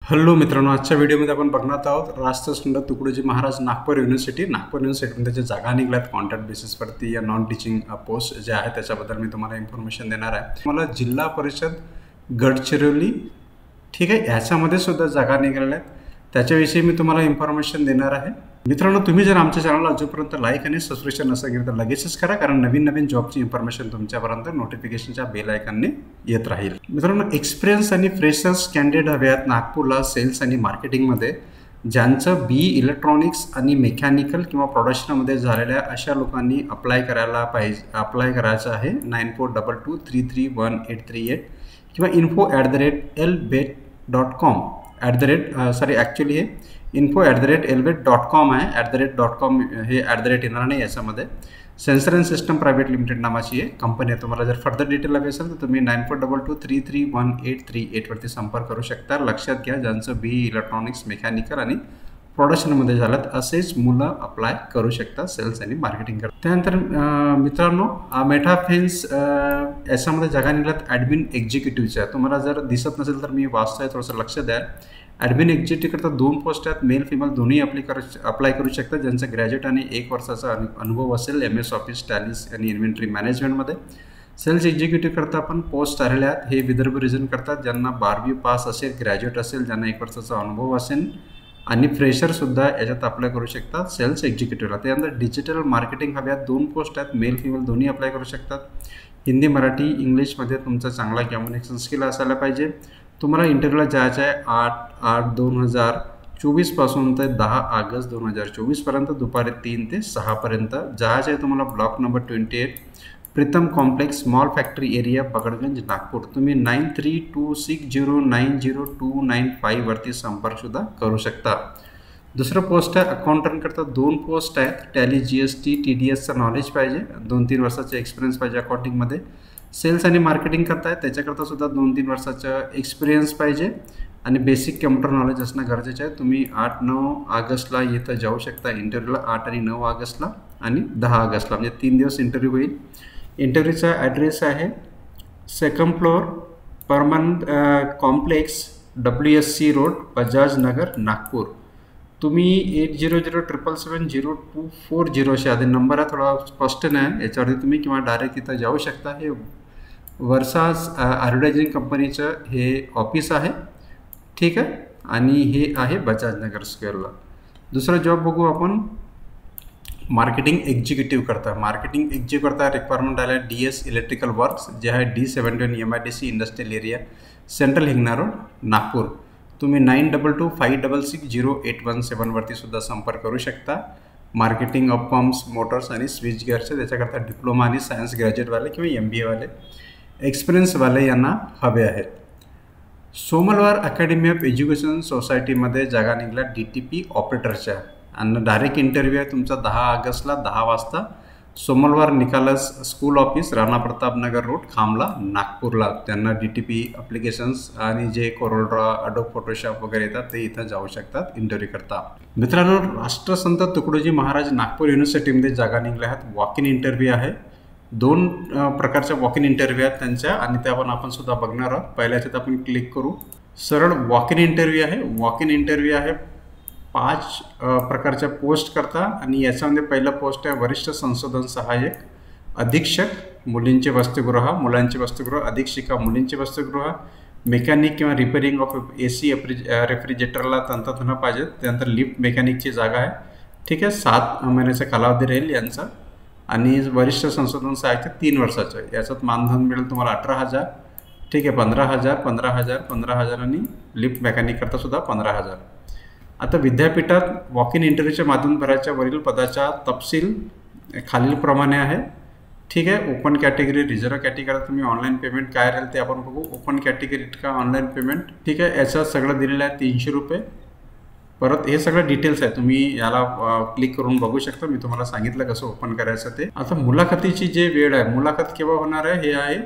Hello मित्रांनो, आजच्या व्हिडिओमध्ये आपण बघणार आहोत राष्ट्रसंत तुकडोजी महाराज नागपूर युनिव्हर्सिटीमध्ये त्याच्या जागा निघल्यात कॉन्ट्रॅक्ट बेसिसवरती या नॉन टीचिंग पोस्ट जे आहे त्याच्याबद्दल मी तुम्हाला इन्फॉर्मेशन देणार आहे। मला जिल्हा परिषद गडचिरोली ठीक आहे याच्यामध्ये सुद्धा जागा निघालेल्या आहेत त्याच्याविषयी मी तुम्हाला इन्फॉर्मेशन देणार आहे। मित्रांनो, तुम्ही जर आमच्या चॅनलला अजूनपर्यंत लाईक आणि सबस्क्रिप्शन नसेल तर लगेचच करा, कारण नवीन जॉबची इन्फॉर्मेशन तुमच्यापर्यंत नोटिफिकेशनच्या बेल आयकॉनने येत राहील। मित्रांनो, एक्सपिरियन्स आणि फ्रेशर्स कॅन्डिडेट हवे आहेत नागपूरला सेल्स आणि मार्केटिंगमध्ये, ज्यांचं BE इलेक्ट्रॉनिक्स आणि मेकॅनिकल किंवा प्रोडक्शनमध्ये झालेल्या अशा लोकांनी अप्लाय करायचं आहे। 9422331838 किंवा info@lbet.com ॲक्च्युली हे info@lbet.com आहे। .com हे येणार नाही याच्यामध्ये। Sensor and system private limited नावाची आहे कंपनी आहे। तुम्हाला जर फर्दर डिटेल हवी असेल तर तुम्ही 9422331838 वरती संपर्क करू शकता। लक्षात घ्या, ज्यांचं BE इलेक्ट्रॉनिक्स मेकॅनिकल आणि प्रोडक्शनमध्ये झालं असेच मुलं अप्लाय करू शकतात सेल्स आणि मार्केटिंग करतात। त्यानंतर मित्रांनो, मेटाफेन्स याच्यामध्ये जागा निघाल्यात ॲडमिन एक्झिक्युटिव्हच्या। तुम्हाला जर दिसत नसेल तर मी वाचतोय, थोडंसं लक्ष द्या। ॲडमिन एक्झिक्युटिव्ह करता 2 पोस्ट आहेत, मेल फिमेल दोन्ही अप्लाय करू शकतात, ज्यांचं ग्रॅज्युएट आणि 1 वर्षाचा अनुभव असेल MS ऑफिस टॅलीस आणि इन्व्हेंटरी मॅनेजमेंटमध्ये। सेल्स एक्झिक्युटिव्ह करता पण पोस्ट आलेल्या आहेत, हे विदर्भ रिजन करतात, ज्यांना 12वी पास असेल, ग्रॅज्युएट असेल, ज्यांना 1 वर्षाचा अनुभव असेल आणि फ्रेशरसुद्धा याच्यात अप्लाय करू शकतात सेल्स एक्झिक्युटिव्हला। त्यानंतर डिजिटल मार्केटिंग हव्यात 2 पोस्ट आहेत, मेल फिमेल दोन्ही अप्लाय करू शकतात। हिंदी मराठी इंग्लिशमध्ये तुमचा चांगला कम्युनिकेशन स्किल असायला पाहिजे। तुम्हाला इंटरव्ह्यूला जायचं आहे 8/8/2024 पासून ते 10 ऑगस्ट 2024 दुपारी 3 ते 6 पर्यंत जायचं आहे। तुम्हाला block number 28 Pritam complex small factory area Pakadganj Nagpur. तुम्ही 9326090295 वरती संपर्कसुद्धा करू शकता। दुसरं पोस्ट आहे अकाउंटंट करता 2 पोस्ट आहेत, टॅली GST TDSचं नॉलेज पाहिजे, 2-3 वर्षाचा एक्सपिरियन्स पाहिजे अकाउंटिंगमध्ये। सेल्स आणि मार्केटिंग करताय त्याच्याकरता सुद्धा 2-3 वर्षाचा एक्सपिरियन्स पाहिजे आणि बेसिक कम्प्युटर नॉलेज असणं गरजेचं आहे। तुम्ही 8-9 ऑगस्टला इथं जाऊ शकता इंटरव्ह्यूला, 8 आणि 9 ऑगस्टला आणि 10 ऑगस्टला, म्हणजे 3 दिवस इंटरव्ह्यू होईल। इंटरव्ह्यूचा ॲड्रेस आहे 2nd floor permanent complex WSC road Bajaj Nagar Nagpur. तुम्ही 8007770240 असे आधी नंबर आहे, थोडा स्पष्ट नाही याच्यावरती तुम्ही किंवा डायरेक्ट तिथं जाऊ शकता। हे वर्साज ॲडव्हर्टायझिंग कंपनीचं हे ऑफिस आहे, ठीक आहे, आणि हे आहे बजाज नगर स्क्वेअरला। दुसरा जॉब बघू आपण, मार्केटिंग एक्झिक्युटिव्ह करता। मार्केटिंग एक्झिक्युटिव्ह करता रिक्वायरमेंट आल्या DS इलेक्ट्रिकल वर्क्स जे आहे D71 MIDC industrial area central Hingna road Nagpur. तुम्ही 9225660817 वरती सुद्धा संपर्क करू शकता। मार्केटिंग ऑफ पंप्स मोटर्स आणि स्विच गिअरचे त्याच्याकरता डिप्लोमा आणि सायन्स ग्रॅज्युएटवाले किंवा MBA वाले एक्सपिरियन्सवाले यांना हवे आहेत। सोमलवार अकॅडमी ऑफ एज्युकेशन सोसायटीमध्ये जागा निघाल्या DTP ऑपरेटरच्या आणि डायरेक्ट इंटरव्ह्यू आहे तुमचा 10 ऑगस्टला 10 वाजता। सोमवार Nicholas school office Rana Pratapnagar road Khamla नागपूरला। त्यांना DTP ॲप्लिकेशन्स आणि जे कोरोड्रा अडोब फोटोशॉप वगैरे येतात ते इथं जाऊ शकतात इंटरव्ह्यू करता। मित्रांनो, राष्ट्रसंत तुकडोजी महाराज नागपूर युनिव्हर्सिटीमध्ये जागा निघाल्या आहेत, वॉक इन इंटरव्ह्यू आहे। 2 प्रकारच्या वॉक इन इंटरव्ह्यू आहेत त्यांच्या आणि त्या आपण सुद्धा बघणार आहोत। पहिल्याच्यात आपण क्लिक करू, सरळ वॉक इन इंटरव्ह्यू आहे। वॉक इन इंटरव्ह्यू आहे 5 प्रकारच्या पोस्ट करता आणि याच्यामध्ये पहिला पोस्ट आहे वरिष्ठ संशोधन सहाय्यक, अधीक्षक मुलींचे वसतिगृह, मुलांचे वसतिगृह, अधीक्षिका मुलींचे वसतिगृह, मेकॅनिक किंवा रिपेअरिंग ऑफ AC रेफ्रिजरेटरला तंत्रज्ञान पाहिजे। त्यानंतर लिफ्ट मेकॅनिकची जागा आहे, ठीक आहे, 7 महिन्याचा कालावधी राहील यांचा आणि वरिष्ठ संशोधन सहाय्यक 3 वर्षाचं। याच्यात मानधन मिळेल तुम्हाला 18,000, ठीक आहे, 15,000 आणि लिफ्ट मेकॅनिक करता सुद्धा 15,000। आता विद्यापीठात वॉक इन इंटरव्ह्यूच्या माध्यम भराच्या वरील पदाचा तपशील खालीलप्रमाणे आहे, ठीक आहे। ओपन कॅटेगरी रिझर्व कॅटेगरीला तुम्ही ऑनलाईन पेमेंट काय राहील ते आपण बघू। ओपन कॅटेगरी का ऑनलाईन पेमेंट, ठीक आहे, याच्यात सगळं दिलेलं आहे 300 रुपये। परत हे सगळं डिटेल्स आहे, तुम्ही याला क्लिक करून बघू शकता। मी तुम्हाला सांगितलं कसं ओपन करायचं ते। आता मुलाखतीची जे वेळ आहे, मुलाखत केव्हा होणार आहे हे आहे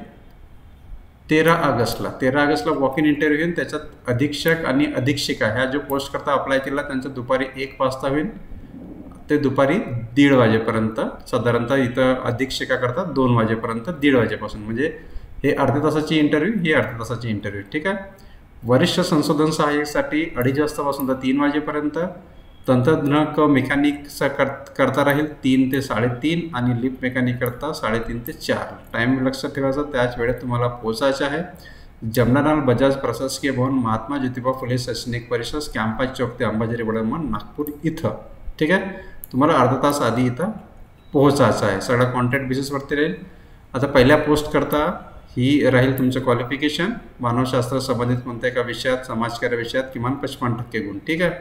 13 ऑगस्टला। 13 ऑगस्टला वॉक इन इंटरव्ह्यू, त्याच्यात अधीक्षक आणि अधीक्षिका ह्या जो पोस्ट करता अप्लाय केला त्यांचं दुपारी 1 वाजता होईल ते दुपारी 1:30 वाजेपर्यंत। साधारणतः इथं अधीक्षिका करता 2 वाजेपर्यंत, 1:30 वाजेपासून, म्हणजे हे अर्ध्या तासाची इंटरव्ह्यू, ही अर्ध्या तासाची इंटरव्ह्यू, ठीक आहे। वरिष्ठ संशोधन सहाय्यकसाठी 2:30 वाजतापासून तर 3 वाजेपर्यंत, तंत्रज्ञ क मेकॅनिकचा करता राहील 3 ते 3:30 आणि लिफ्ट मेकॅनिक करता 3:30 ते 4. टाईम लक्षात ठेवायचा, त्याच वेळेत तुम्हाला पोहोचायचं आहे. जमनालाल बजाज प्रशासकीय भवन, महात्मा ज्योतिबा फुले शैक्षणिक परिषद, कॅम्पस चौक ते अंबाझरी वडळमन, नागपूर इथं. ठीक आहे, तुम्हाला अर्धा तास आधी इथं पोहोचायचं आहे. सगळं कॉन्टॅक्ट बेसिसवरती राहील. आता पहिल्या पोस्ट करता ही राहील तुमचं क्वालिफिकेशन, मानवशास्त्र संबंधित कोणत्या एका विषयात, समाजकार्य विषयात किमान 55% गुण. ठीक आहे,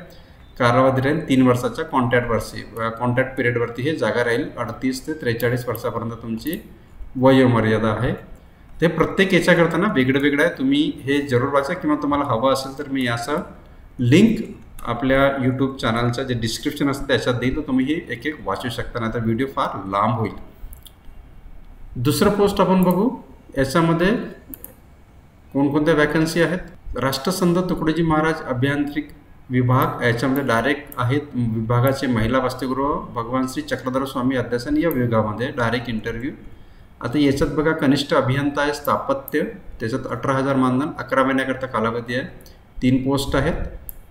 कालावधी राहील 3 वर्षाच्या कॉन्ट्रॅक्ट पिरियडवरती हे जागा राहील. 38 ते 43 वर्षापर्यंत तुमची वयोमर्यादा आहे. ते प्रत्येक याच्याकरता ना वेगळं वेगळं आहे. तुम्ही हे जरूर वाचा, किंवा तुम्हाला हवं असेल तर मी याचं लिंक आपल्या यूट्यूब चॅनलचं जे डिस्क्रिप्शन असतं त्याच्यात देईल, तर तुम्ही हे एक एक वाचू शकता, नाही तर व्हिडिओ फार लांब होईल. दुसरं पोस्ट आपण बघू. याच्यामध्ये कोणकोणत्या वॅकन्सी आहेत. राष्ट्रसंत तुकडोजी महाराज अभियांत्रिक विभाग, याच्यामध्ये डायरेक्ट आहेत विभागाचे महिला वसतिगृह, भगवान श्री चक्रधर स्वामी अध्यासन या विभागामध्ये डायरेक्ट इंटरव्ह्यू. आता याच्यात बघा, कनिष्ठ अभियंता आहे स्थापत्य, त्याच्यात 18,000 मानधन, 11 महिन्याकरता कालावधी आहे. 3 पोस्ट आहेत.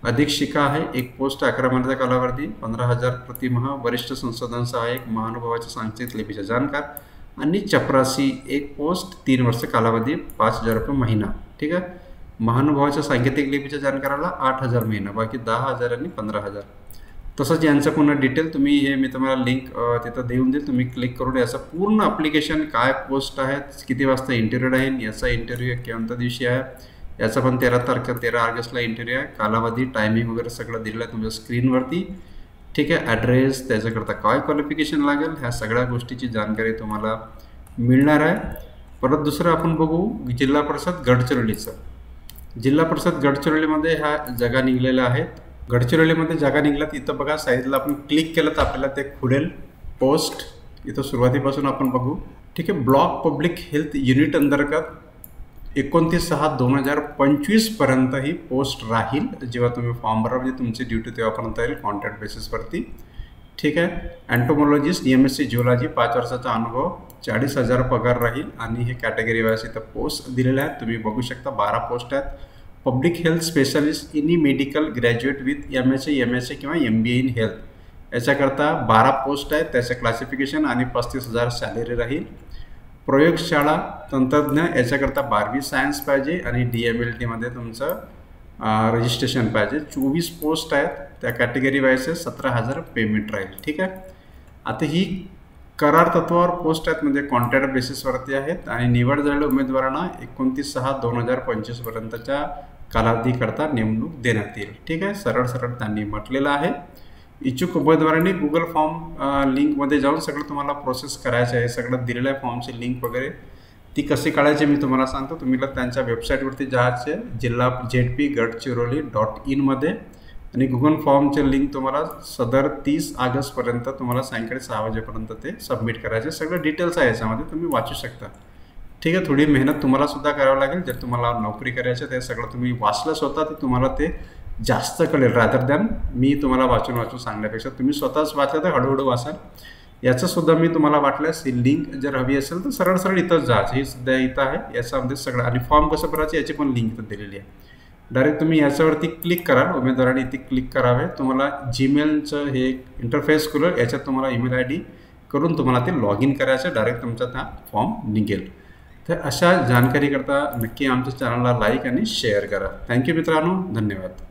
अधीक्षिका आहे 1 पोस्ट, 11 महिन्याचा कालावधी, 15,000 प्रतिमाह. वरिष्ठ संशोधन सहाय्यक, महानुभावाच्या सांकेतिक लिपीचे जाणकार आणि चपरासी 1 पोस्ट, 3 वर्ष कालावधी, 5,000 रुपये महिना. ठीक आहे, महानुभावाच्या सांकेतिक लिपीच्या जाणकाराला 8,000 महिना, बाकी 10,000 आणि 15,000. तसंच यांचं पूर्ण डिटेल तुम्ही हे मी तुम्हाला लिंक तिथं देऊन देईल, तुम्ही क्लिक करून याचं पूर्ण ॲप्लिकेशन, काय पोस्ट आहेत, किती वाजता इंटरव्ह्यू आहे, याचा इंटरव्ह्यू कोणत्या दिवशी आहे, याचा पण 13 ऑगस्टला इंटरव्ह्यू आहे. कालावधी, टायमिंग वगैरे सगळं दिलेलं आहे तुमच्या स्क्रीनवरती. ठीक आहे, ॲड्रेस, त्याच्याकरता काय क्वालिफिकेशन लागेल, ह्या सगळ्या गोष्टीची जानकारी तुम्हाला मिळणार आहे. परत दुसरं आपण बघू जिल्हा परिषद गडचिरोलीचं. जिल्हा परिषद गडचिरोलीमध्ये ह्या जागा निघलेल्या आहेत. गडचिरोलीमध्ये जागा निघल्यात. इथं बघा साईडला आपण क्लिक केलं तर आपल्याला ते खुलेल पोस्ट. इथं सुरुवातीपासून आपण बघू. ठीक आहे, ब्लॉक पब्लिक हेल्थ युनिट अंतर्गत 29/6/2025 पर्यंत ही पोस्ट राहील. जेव्हा तुम्ही फॉर्म भरा म्हणजे तुमची ड्युटी तेव्हापर्यंत येईल कॉन्ट्रॅक्ट बेसिसवरती. ठीक आहे, अँटोमॉलॉजिस्ट MSc जिओलॉजी 5 वर्षाचा अनुभव, 40,000 पगार राहील. आणि हे कॅटेगरी वाईज इथं पोस्ट दिलेल्या आहेत, तुम्ही बघू शकता. 12 पोस्ट आहेत. Public health specialist in medical graduate with MSc किंवा MBA इन हेल्थ, याच्याकरता 12 पोस्ट आहेत. त्याचं क्लासिफिकेशन आणि 35,000 सॅलरी राहील. प्रयोगशाळा तंत्रज्ञ, याच्याकरता 12वी सायन्स पाहिजे आणि DMLTमध्ये तुमचं रजिस्ट्रेशन पाहिजे. 24 पोस्ट आहेत. त्या कॅटेगरी वाईज 17,000 पेमेंट राहील. ठीक आहे, आता ही करार तत्वावर पोस्ट आहेत, म्हणजे कॉन्ट्रॅक्ट बेसिसवरती आहेत. आणि निवड झालेल्या उमेदवारांना 29/6/2025 पर्यंतच्या कालावधीकरता नेमणूक देण्यात येईल. ठीक आहे, सरळ त्यांनी म्हटलेलं आहे. इच्छुक उमेदवारांनी गुगल फॉर्म लिंकमध्ये जाऊन सगळं तुम्हाला प्रोसेस करायचं आहे. सगळं दिलेलं आहे, फॉर्मची लिंक वगैरे ती कशी काढायची मी तुम्हाला सांगतो. तुम्ही त्यांच्या वेबसाईटवरती जायचे, जिल्हा ZP गडचिरोली.in मध्ये, आणि गुगल फॉर्मचे लिंक तुम्हाला सदर 30 ऑगस्टपर्यंत तुम्हाला सायंकाळी 6 वाजेपर्यंत ते सबमिट करायचे. सगळं डिटेल्स आहे याच्यामध्ये, तुम्ही वाचू शकता. ठीक आहे, थोडी मेहनत तुम्हाला सुद्धा करावं लागेल. जर तुम्हाला नोकरी करायची ते सगळं तुम्ही वाचलं स्वतः, तर तुम्हाला ते जास्त कळेल रादर दॅन मी तुम्हाला वाचून सांगण्यापेक्षा. तुम्ही स्वतःच वाचलं तर हळूहळू वाचाल. याचंसुद्धा मी तुम्हाला वाटल्यास ही लिंक जर हवी असेल तर सरळ इथंच जायचं. ही सध्या इथं आहे, याच्यामध्ये सगळं. आणि फॉर्म कसं भरायचं याची पण लिंक इथं दिलेली आहे. डायरेक्ट तुम्ही याच्यावरती क्लिक कराल, उमेदवारांनी इथे क्लिक करावे. तुम्हाला जीमेलचं हे इंटरफेस खुलेल, याच्यात तुम्हाला ईमेल ID करून तुम्हाला ते लॉग इन करायचं. डायरेक्ट तुमचा त्या फॉर्म निघेल. तर अशा जानकारीकरता नक्की आमच्या चॅनलला लाईक आणि शेअर करा. थँक्यू मित्रांनो, धन्यवाद.